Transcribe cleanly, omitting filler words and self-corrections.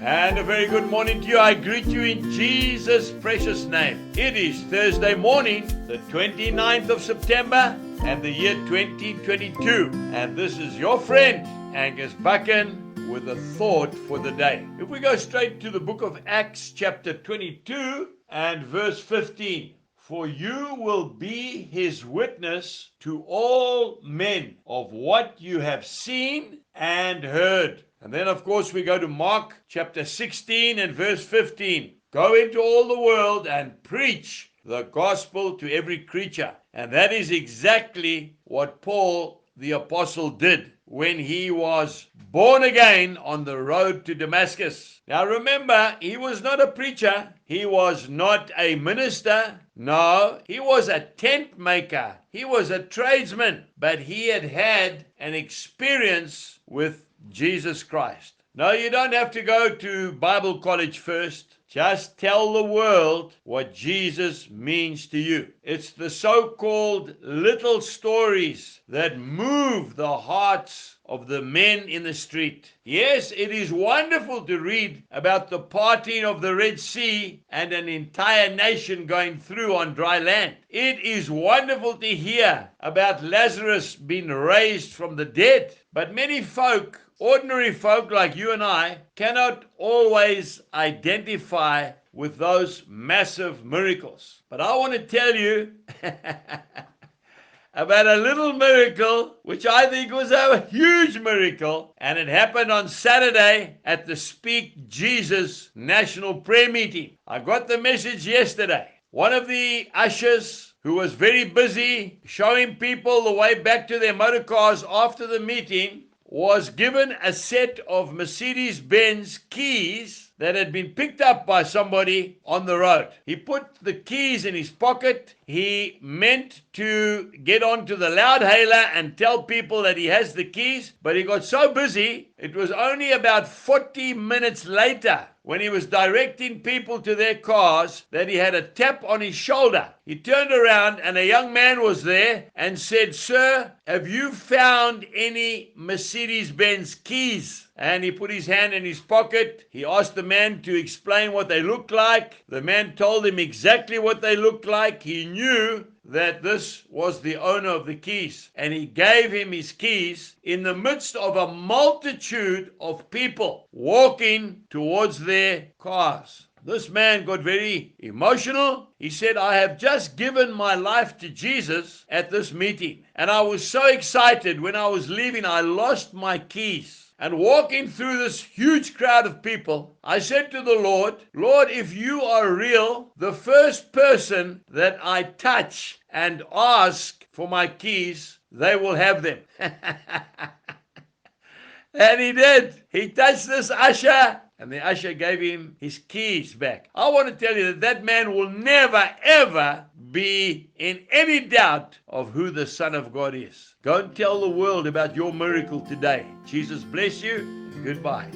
And a very good morning to you. I greet you in Jesus' precious name. It is Thursday morning, the 29th of September, and the year 2022. And this is your friend, Angus Buchan, with a thought for the day. If we go straight to the book of Acts, chapter 22 and verse 15. For you will be his witness to all men of what you have seen and heard. And then, of course, we go to Mark chapter 16 and verse 15. Go into all the world and preach the gospel to every creature. And that is exactly what Paul the apostle did when he was born again on the road to Damascus. Now remember, he was not a preacher. He was not a minister. No, he was a tent maker. He was a tradesman. But he had had an experience with Jesus Christ. No, you don't have to go to Bible college first. Just tell the world what Jesus means to you. It's the so-called little stories that move the hearts of the men in the street. Yes, it is wonderful to read about the parting of the Red Sea and an entire nation going through on dry land. It is wonderful to hear about Lazarus being raised from the dead. But many folk, ordinary folk like you and I, cannot always identify with those massive miracles. But I want to tell you about a little miracle, which I think was a huge miracle, and it happened on Saturday at the Speak Jesus National Prayer Meeting. I got the message yesterday. One of the ushers, who was very busy showing people the way back to their motor cars after the meeting, was given a set of Mercedes-Benz keys that had been picked up by somebody on the road. He put the keys in his pocket. He meant to get onto the loudhailer and tell people that he has the keys, but he got so busy, it was only about 40 minutes later when he was directing people to their cars that he had a tap on his shoulder. He turned around and a young man was there and said, "Sir, have you found any Mercedes-Benz keys?" And he put his hand in his pocket. He asked the man to explain what they looked like. The man told him exactly what they looked like. He knew that this was the owner of the keys. And he gave him his keys in the midst of a multitude of people walking towards their cars. This man got very emotional. He said, "I have just given my life to Jesus at this meeting. And I was so excited when I was leaving, I lost my keys. And walking through this huge crowd of people, I said to the Lord, Lord, if you are real, the first person that I touch and ask for my keys, they will have them." And he did. He touched this usher, and the usher gave him his keys back. I want to tell you that that man will never, ever be in any doubt of who the Son of God is. Go and tell the world about your miracle today. Jesus bless you. Goodbye.